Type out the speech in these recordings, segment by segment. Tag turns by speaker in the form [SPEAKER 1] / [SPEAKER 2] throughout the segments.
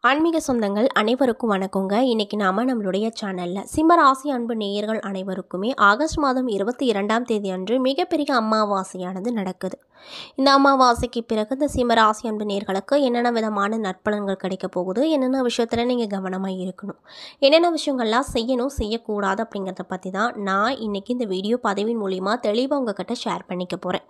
[SPEAKER 1] ஆன்மீக சொந்தங்கள் அனைவருக்கும் வணக்கங்க. இன்னைக்கு நாம நம்மளுடைய சேனல்ல சிம்ம ராசி அன்பு நேயர்கள் அனைவருக்குமே ஆகஸ்ட் மாதம் 22ஆம் தேதி அன்று மிகப்பெரிய அமாவாசையானது நடக்குது. இந்த அமாவாசைக்கு பிறகு இந்த சிம்ம ராசி அன்பு நேயர்களுக்கு என்னென்ன விதமான நற்பலன்கள் கிடைக்க போகுது, என்னென்ன விஷயத்துல நீங்க கவனமா இருக்கணும், என்னென்ன விஷயங்கள்லாம் செய்யணும் செய்யக்கூடாது அப்படிங்கிறத பற்றி தான் நான் இன்னைக்கு இந்த வீடியோ பதிவின் மூலிமா தெளிவாக உங்ககிட்ட ஷேர் பண்ணிக்க போகிறேன்.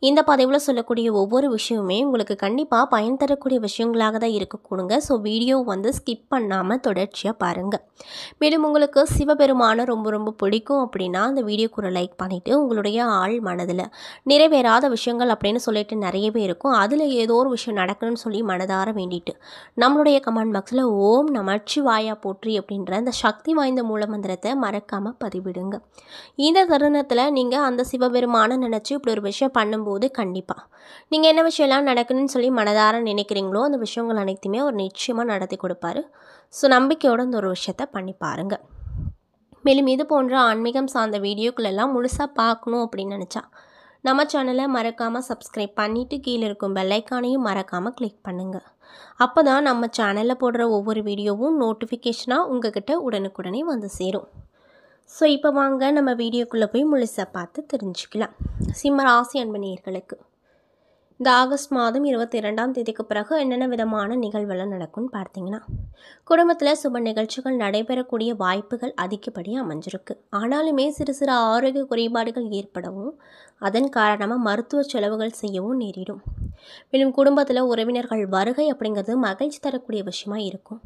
[SPEAKER 1] இந்த பதிவில் சொல்லக்கூடிய ஒவ்வொரு விஷயமுமே உங்களுக்கு கண்டிப்பாக பயன் தரக்கூடிய விஷயங்களாக தான் இருக்கக்கூடுங்க. ஸோ வீடியோ ஸ்கிப் பண்ணாமல் தொடர்ச்சியாக பாருங்கள். மேலும் உங்களுக்கு சிவபெருமானை ரொம்ப ரொம்ப பிடிக்கும் அப்படின்னா அந்த வீடியோக்கு ஒரு லைக் பண்ணிவிட்டு உங்களுடைய ஆள் மனதில் நிறைவேறாத விஷயங்கள் அப்படின்னு சொல்லிட்டு நிறையவே இருக்கும், அதில் ஏதோ ஒரு விஷயம் நடக்கணும்னு சொல்லி மனதார வேண்டிட்டு நம்மளுடைய கமெண்ட் பாக்ஸில் ஓம் நமச்சிவாயா போற்றி அப்படின்ற அந்த சக்தி வாய்ந்த மூலமந்திரத்தை மறக்காமல் பதிவிடுங்க. இந்த தருணத்தில் நீங்கள் அந்த சிவபெருமானை நினச்சி இப்படி ஒரு விஷயம் பண்ணும்போது கண்டிப்பாக நீங்கள் என்ன விஷயம்லாம் நடக்கணும்னு சொல்லி மனதார நினைக்கிறீங்களோ அந்த விஷயங்கள் அனைத்துமே அவர் நிச்சயமாக நடத்தி கொடுப்பாரு. ஸோ நம்பிக்கையோடு இந்த ஒரு விஷயத்த பண்ணி பாருங்கள். மேலும் இது போன்ற ஆன்மீகம் சார்ந்த வீடியோக்களெல்லாம் முழுசாக பார்க்கணும் அப்படின்னு நினச்சா நம்ம சேனலை மறக்காமல் சப்ஸ்கிரைப் பண்ணிவிட்டு கீழே இருக்கும் பெல்லைக்கானையும் மறக்காமல் கிளிக் பண்ணுங்கள். அப்போ தான் நம்ம சேனலில் போடுற ஒவ்வொரு வீடியோவும் நோட்டிஃபிகேஷனாக உங்ககிட்ட உடனுக்குடனே வந்து சேரும். ஸோ இப்போ வாங்க நம்ம வீடியோக்குள்ளே போய் முழுசாக பார்த்து தெரிஞ்சுக்கலாம். சிம்ம ராசி அன்பு நேயர்களுக்கு இந்த ஆகஸ்ட் மாதம் 22ஆம் தேதிக்கு பிறகு என்னென்ன விதமான நிகழ்வெல்லாம் நடக்கும்னு பார்த்தீங்கன்னா, குடும்பத்தில் சுப நிகழ்ச்சிகள் நடைபெறக்கூடிய வாய்ப்புகள் அதிகப்படியாக அமைஞ்சிருக்கு. ஆனாலுமே சிறு சிறு ஆரோக்கிய குறைபாடுகள் ஏற்படவும் அதன் காரணமாக மருத்துவ செலவுகள் செய்யவும் நேரிடும். மேலும் குடும்பத்தில் உறவினர்கள் வருகை அப்படிங்கிறது மகிழ்ச்சி தரக்கூடிய விஷயமா இருக்கும்.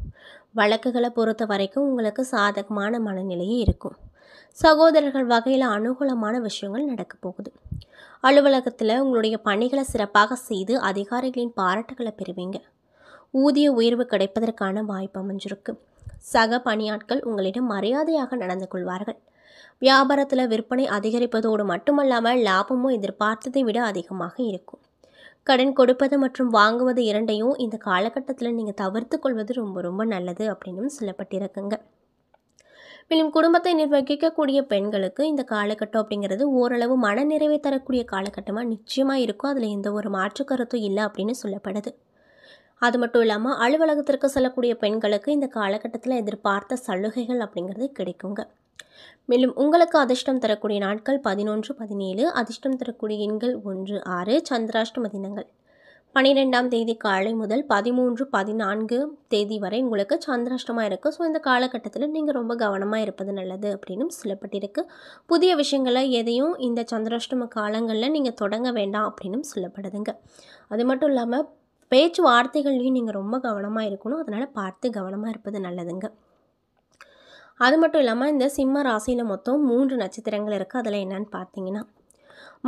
[SPEAKER 1] வழக்குகளை பொறுத்த வரைக்கும் உங்களுக்கு சாதகமான மனநிலையே இருக்கும். சகோதரர்கள் வகையில் அனுகூலமான விஷயங்கள் நடக்க போகுது. அலுவலகத்தில் உங்களுடைய பணிகளை சிறப்பாக செய்து அதிகாரிகளின் பாராட்டுகளை பெறுவீங்க. ஊதிய உயர்வு கிடைப்பதற்கான வாய்ப்பு அமைஞ்சிருக்கு. சக பணியாட்கள் உங்களிடம் மரியாதையாக நடந்து கொள்வார்கள். வியாபாரத்தில் விற்பனை அதிகரிப்பதோடு மட்டுமல்லாமல் லாபமும் எதிர்பார்த்ததை விட அதிகமாக இருக்கும். கடன் கொடுப்பது மற்றும் வாங்குவது இரண்டையும் இந்த காலகட்டத்தில் நீங்கள் தவிர்த்து கொள்வது ரொம்ப ரொம்ப நல்லது அப்படின்னு சொல்லப்பட்டிருக்குங்க. மேலும் குடும்பத்தை நிர்வகிக்கக்கூடிய பெண்களுக்கு இந்த காலகட்டம் அப்படிங்கிறது ஓரளவு மனநிறைவை தரக்கூடிய காலகட்டமாக நிச்சயமாக இருக்கும். அதில் எந்த ஒரு மாற்று கருத்தும் இல்லை அப்படின்னு சொல்லப்படுது. அது மட்டும் இல்லாமல் அலுவலகத்திற்கு செல்லக்கூடிய பெண்களுக்கு இந்த காலகட்டத்தில் எதிர்பார்த்த சலுகைகள் அப்படிங்கிறது கிடைக்குங்க. மேலும் உங்களுக்கு அதிர்ஷ்டம் தரக்கூடிய நாட்கள் 11, 17, அதிர்ஷ்டம் தரக்கூடிய எண்கள் 1, 6, சந்திராஷ்டம தினங்கள் 12ஆம் தேதி காலை முதல் 13, 14 தேதி வரை உங்களுக்கு சந்திராஷ்டமாக இருக்குது. ஸோ இந்த காலகட்டத்தில் நீங்கள் ரொம்ப கவனமாக இருப்பது நல்லது அப்படின்னு சொல்லப்பட்டிருக்கு. புதிய விஷயங்களை எதையும் இந்த சந்திராஷ்டம காலங்களில் நீங்கள் தொடங்க வேண்டாம் அப்படின்னு சொல்லப்படுதுங்க. அது மட்டும் இல்லாமல் பேச்சுவார்த்தைகள்லையும் நீங்கள் ரொம்ப கவனமாக இருக்கணும். அதனால் பார்த்து கவனமாக இருப்பது நல்லதுங்க. அது மட்டும் இல்லாமல் இந்த சிம்ம ராசியில் மொத்தம் 3 நட்சத்திரங்கள் இருக்குது. அதில் என்னன்னு பார்த்தீங்கன்னா,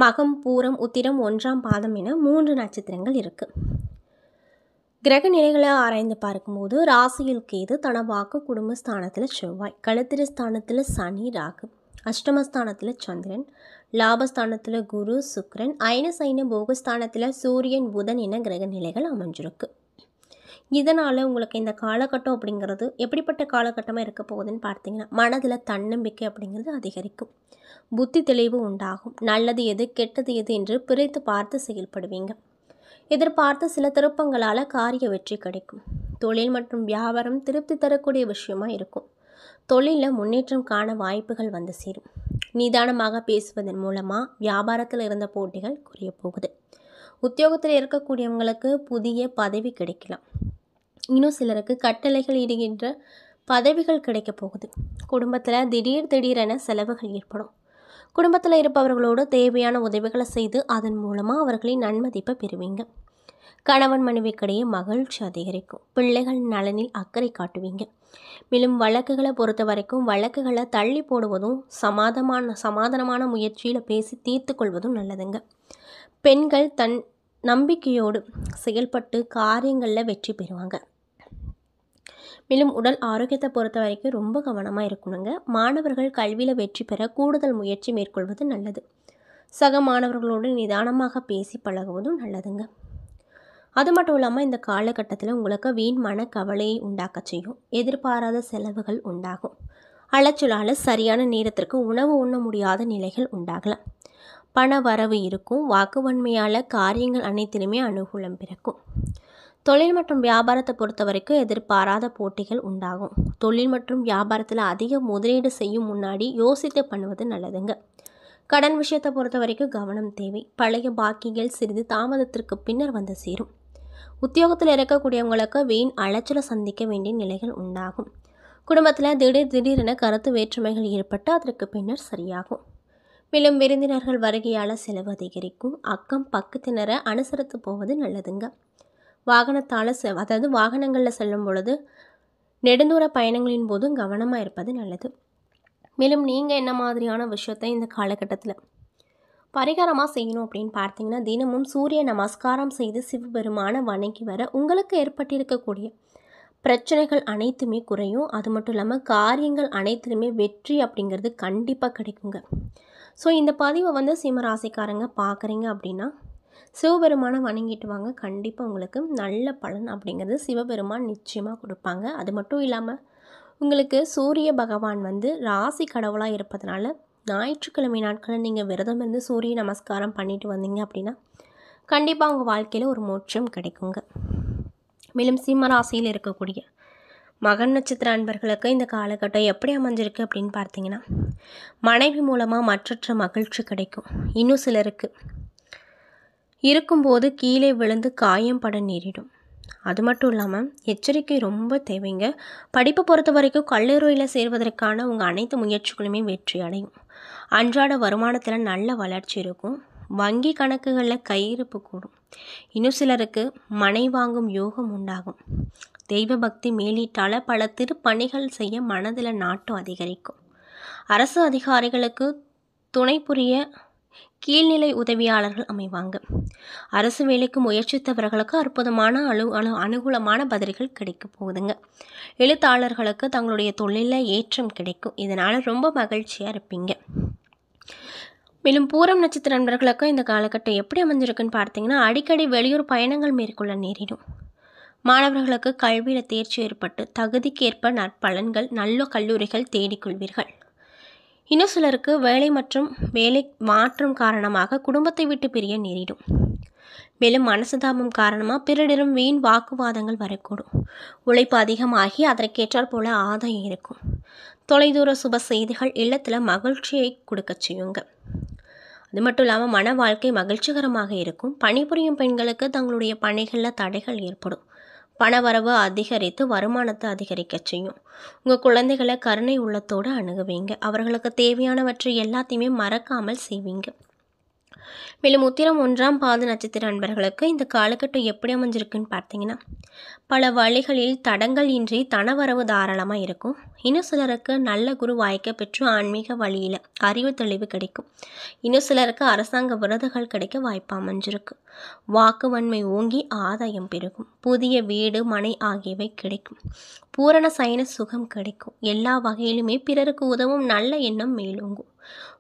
[SPEAKER 1] மகம், பூரம், உத்திரம், 1ஆம் பாதம் என 3 நட்சத்திரங்கள் இருக்குது. கிரக நிலைகளை ஆராய்ந்து பார்க்கும்போது ராசியில் கேது, தனவாக்கு குடும்பஸ்தானத்தில் செவ்வாய், களத்திர ஸ்தானத்தில் சனி, ராகு, அஷ்டமஸ்தானத்தில் சந்திரன், லாபஸ்தானத்தில் குரு, சுக்கிரன், அயன சைன போகஸ்தானத்தில் சூரியன், புதன் என கிரக நிலைகள் அமைஞ்சிருக்கு. இதனால் உங்களுக்கு இந்த காலகட்டம் அப்படிங்கிறது எப்படிப்பட்ட காலகட்டமாக இருக்க போகுதுன்னு பார்த்தீங்கன்னா, மனதில் தன்னம்பிக்கை அப்படிங்கிறது அதிகரிக்கும். புத்தி தெளிவு உண்டாகும். நல்லது எது கெட்டது எது என்று பிரித்து பார்த்து செயல்படுவீங்க. எதிர்பார்த்த சில திருப்பங்களால் காரிய வெற்றி கிடைக்கும். தொழில் மற்றும் வியாபாரம் திருப்தி தரக்கூடிய விஷயமா இருக்கும். தொழிலில் முன்னேற்றம் காண வாய்ப்புகள் வந்து சேரும். நிதானமாக பேசுவதன் மூலமாக வியாபாரத்தில் இருந்த போட்டிகள் குறைய போகுது. உத்தியோகத்தில் இருக்கக்கூடியவங்களுக்கு புதிய பதவி கிடைக்கலாம். இன்னும் சிலருக்கு கட்டளைகள் இடுகின்ற பதவிகள் கிடைக்க போகுது. குடும்பத்தில் திடீரென செலவுகள் ஏற்படும். குடும்பத்தில் இருப்பவர்களோடு தேவையான உதவிகளை செய்து அதன் மூலமாக அவர்களின் நன்மதிப்பை பெறுவீங்க. கணவன் மனைவிக்கிடையே மகிழ்ச்சி அதிகரிக்கும். பிள்ளைகள் நலனில் அக்கறை காட்டுவீங்க. மேலும் வழக்குகளை பொறுத்த வரைக்கும் வழக்குகளை தள்ளி போடுவதும் சமாதானமான முயற்சியில் பேசி தீர்த்து கொள்வதும் நல்லதுங்க. பெண்கள் தன் நம்பிக்கையோடு செயல்பட்டு காரியங்களில் வெற்றி பெறுவாங்க. மேலும் உடல் ஆரோக்கியத்தை பொறுத்த வரைக்கும் ரொம்ப கவனமாக இருக்கணுங்க. மாணவர்கள் கல்வியில் வெற்றி பெற கூடுதல் முயற்சி மேற்கொள்வது நல்லது. சக மாணவர்களோடு நிதானமாக பேசி பழகுவதும் நல்லதுங்க. அது மட்டும் இல்லாமல் இந்த காலகட்டத்தில் உங்களுக்கு வீண் மன கவலையை உண்டாக்க செய்யும். எதிர்பாராத செலவுகள் உண்டாகும். அலைச்சலால் சரியான நேரத்திற்கு உணவு உண்ண முடியாத நிலைகள் உண்டாகலாம். பண வரவு இருக்கும். வாக்குவன்மையால் காரியங்கள் அனைத்திலுமே அனுகூலம் பிறக்கும். தொழில் மற்றும் வியாபாரத்தை பொறுத்த வரைக்கும் எதிர்பாராத போட்டிகள் உண்டாகும். தொழில் மற்றும் வியாபாரத்தில் அதிக முதலீடு செய்யும் முன்னாடி யோசித்து பண்ணுவது நல்லதுங்க. கடன் விஷயத்தை பொறுத்த வரைக்கும் கவனம் தேவை. பழைய பாக்கிகள் சிறிது தாமதத்திற்கு பின்னர் வந்து சேரும். உத்தியோகத்தில் இருக்கக்கூடியவங்களுக்கு வீண் அலைச்சலை சந்திக்க வேண்டிய நிலைகள் உண்டாகும். குடும்பத்தில் திடீரென கருத்து வேற்றுமைகள் ஏற்பட்டு அதற்கு பின்னர் சரியாகும். மேலும் விருந்தினர்கள் வருகையால் செலவு அதிகரிக்கும். அக்கம் பக்கத்தினரை அனுசரித்து போவது நல்லதுங்க. வாகனத்தால் வாகனங்களில் செல்லும் பொழுது நெடுந்தூர பயணங்களின் போதும் கவனமாக இருப்பது நல்லது. மேலும் நீங்கள் என்ன மாதிரியான விஷயத்தை இந்த காலகட்டத்தில் பரிகாரமாக செய்யணும் அப்படின்னு பார்த்தீங்கன்னா, தினமும் சூரிய நமஸ்காரம் செய்து சிவபெருமானை வணங்கி வர உங்களுக்கு ஏற்பட்டிருக்கக்கூடிய பிரச்சனைகள் அனைத்துமே குறையும். அது மட்டும் இல்லாமல் காரியங்கள் அனைத்துலையுமே வெற்றி அப்படிங்கிறது கண்டிப்பாக கிடைக்குங்க. ஸோ இந்த பதிவை சிம்மராசிக்காரங்க பார்க்குறீங்க அப்படின்னா சிவபெருமானை வணங்கிட்டு வாங்க. கண்டிப்பாக உங்களுக்கு நல்ல பலன் அப்படிங்கிறது சிவபெருமான் நிச்சயமாக கொடுப்பாங்க. அது மட்டும் இல்லாமல் உங்களுக்கு சூரிய பகவான் ராசி கடவுளாக இருப்பதனால ஞாயிற்றுக்கிழமை நாட்களில் நீங்கள் விரதம் இருந்து சூரிய நமஸ்காரம் பண்ணிட்டு வந்தீங்க அப்படின்னா கண்டிப்பாக உங்கள் வாழ்க்கையில் ஒரு மோட்சம் கிடைக்குங்க. மேலும் சிம்ம ராசியில் இருக்கக்கூடிய மகம் நட்சத்திர அன்பர்களுக்கு இந்த காலகட்டம் எப்படி அமைஞ்சிருக்கு அப்படின்னு பார்த்தீங்கன்னா, மனைவி மூலமாக மற்றற்ற மகிழ்ச்சி கிடைக்கும். இன்னும் சிலருக்கு இருக்கும்போது கீழே விழுந்து காயம் பட நேரிடும். அது மட்டும் இல்லாமல் எச்சரிக்கை ரொம்ப தேவைங்க. படிப்பை பொறுத்த வரைக்கும் கல்லூரியில் சேர்வதற்கான உங்கள் அனைத்து முயற்சிகளுமே வெற்றி அடையும். அன்றாட வருமானத்தில் நல்ல வளர்ச்சி இருக்கும். வங்கி கணக்குகளில் கையிருப்பு கூடும். இன்னும் சிலருக்கு மனை வாங்கும் யோகம் உண்டாகும். தெய்வ பக்தி மேலீட்டால் பல திருப்பணிகள் செய்ய மனதில் நாட்டம் அதிகரிக்கும். அரசு அதிகாரிகளுக்கு துணை புரிய கீழ்நிலை உதவியாளர்கள் அமைவாங்க. அரசு வேலைக்கு முயற்சித்தவர்களுக்கு அற்புதமான அனுகூலமான பதில்கள் கிடைக்க போகுதுங்க. எழுத்தாளர்களுக்கு தங்களுடைய தொழிலில் ஏற்றம் கிடைக்கும். இதனால் ரொம்ப மகிழ்ச்சியாக இருப்பீங்க. மேலும் பூரம் நட்சத்திர நண்பர்களுக்கு இந்த காலகட்டம் எப்படி அமைஞ்சிருக்குன்னு பார்த்தீங்கன்னா, அடிக்கடி வெளியூர் பயணங்கள் மேற்கொள்ள நேரிடும். மாணவர்களுக்கு கல்வியில் தேர்ச்சி ஏற்பட்டு தகுதிக்கேற்ப நற்பலன்கள் நல்ல கல்லூரிகள் தேடிக்கொள்வீர்கள். இன்னும் சிலருக்கு வேலை மற்றும் வேலை மாற்றம் காரணமாக குடும்பத்தை விட்டு பிரிய நேரிடும். மேலும் மனசுதாபம் காரணமாக பிறரிடம் வீண் வாக்குவாதங்கள் வரக்கூடும். உழைப்பு அதிகமாகி அதற்கேற்றாற் போல ஆதாயம் இருக்கும். தொலைதூர சுப செய்திகள் இல்லத்தில் மகிழ்ச்சியை கொடுக்க செய்யுங்க. அது மட்டும் இல்லாமல் மன வாழ்க்கை மகிழ்ச்சிகரமாக இருக்கும். பணிபுரியும் பெண்களுக்கு தங்களுடைய பணிகளில் தடைகள் ஏற்படும். பணவரவு அதிகரித்து வருமானத்தை அதிகரிக்க செய்யும். உங்கள் குழந்தைகளை கருணை உள்ளத்தோடு அணுகுவீங்க. அவர்களுக்கு தேவையானவற்றை எல்லாத்தையுமே மறக்காமல் செய்வீங்க. மேலும் உத்திரம் 1ஆம் பாத நட்சத்திர அன்பர்களுக்கு இந்த காலகட்டம் எப்படி அமைஞ்சிருக்குன்னு பார்த்தீங்கன்னா, பல வழிகளில் தடங்கள் இன்றி தனவரவு தாராளமாக இருக்கும். இன்னும் சிலருக்கு நல்ல குரு வாய்க்க பெற்று ஆன்மீக வழியில் அறிவு தெளிவு கிடைக்கும். இன்னும் சிலருக்கு அரசாங்க விருதுகள் கிடைக்க வாய்ப்பு அமைஞ்சிருக்கு. வாக்கு வன்மை ஓங்கி ஆதாயம் பெருகும். புதிய வீடு மனை ஆகியவை கிடைக்கும். பூரண சயன சுகம் கிடைக்கும். எல்லா வகையிலுமே பிறருக்கு உதவும் நல்ல எண்ணம் மேலோங்கும்.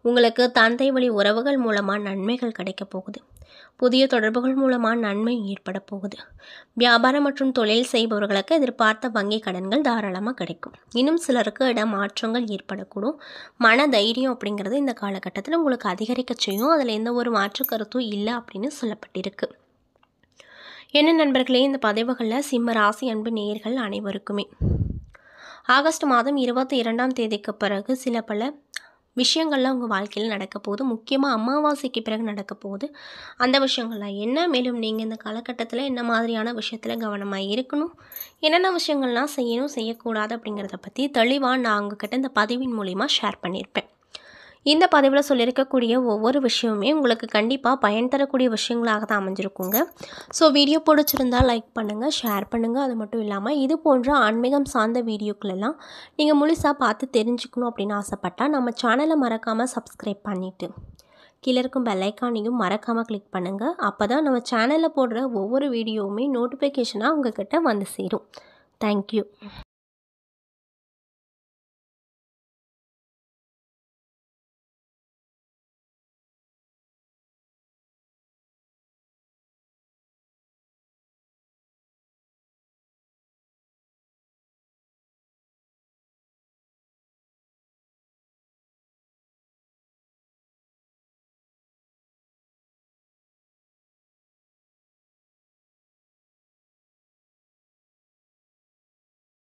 [SPEAKER 1] உங்களுக்கு தந்தை வழி உறவுகள் மூலமாக நன்மைகள் கிடைக்க போகுது. புதிய தொடர்புகள் மூலமாக நன்மை ஏற்பட போகுது. வியாபாரம் மற்றும் தொழில் செய்பவர்களுக்கு எதிர்பார்த்த வங்கி கடன்கள் தாராளமாக கிடைக்கும். இன்னும் சிலருக்கு இடமாற்றங்கள் ஏற்படக்கூடும். மன தைரியம் அப்படிங்கிறது இந்த காலகட்டத்தில் உங்களுக்கு அதிகரிக்க செய்யும். அதில் எந்த ஒரு மாற்று கருத்தும் இல்லை அப்படின்னு சொல்லப்பட்டிருக்கு. என்ன நண்பர்களே, இந்த பதிவுகளில் சிம்ம ராசி அன்பு நேயர்கள் அனைவருக்குமே ஆகஸ்ட் மாதம் 22ஆம் தேதிக்கு பிறகு சில பல விஷயங்கள்லாம் உங்கள் வாழ்க்கையில் நடக்க போகுது. முக்கியமாக அமாவாசைக்கு பிறகு நடக்க போகுது. அந்த விஷயங்கள்லாம் என்ன, மேலும் நீங்கள் இந்த காலகட்டத்தில் என்ன மாதிரியான விஷயத்தில் கவனமாக இருக்கணும், என்னென்ன விஷயங்கள்லாம் செய்யணும் செய்யக்கூடாது அப்படிங்கிறத பற்றி தெளிவாக நான் உங்ககிட்ட இந்த பதிவின் மூலிமா ஷேர் பண்ணியிருப்பேன். இந்த பதிவில் சொல்லியிருக்கக்கூடிய ஒவ்வொரு விஷயமுமே உங்களுக்கு கண்டிப்பாக பயன் தரக்கூடிய விஷயங்களாக தான் அமைஞ்சிருக்குங்க. ஸோ வீடியோ பிடிச்சிருந்தால் லைக் பண்ணுங்கள், ஷேர் பண்ணுங்கள். அது மட்டும் இல்லாமல் இது போன்ற ஆன்மீகம் சார்ந்த வீடியோக்களெல்லாம் நீங்கள் முழுசாக பார்த்து தெரிஞ்சுக்கணும் அப்படின்னு ஆசைப்பட்டால் நம்ம சேனலை மறக்காமல் சப்ஸ்கிரைப் பண்ணிவிட்டு கீழே இருக்கும் பெல் ஐக்கானையும் மறக்காமல் கிளிக் பண்ணுங்கள். அப்போ தான் நம்ம சேனலில் போடுற ஒவ்வொரு வீடியோவுமே நோட்டிஃபிகேஷனாக உங்கள்கிட்ட வந்து சேரும். தேங்க்யூ.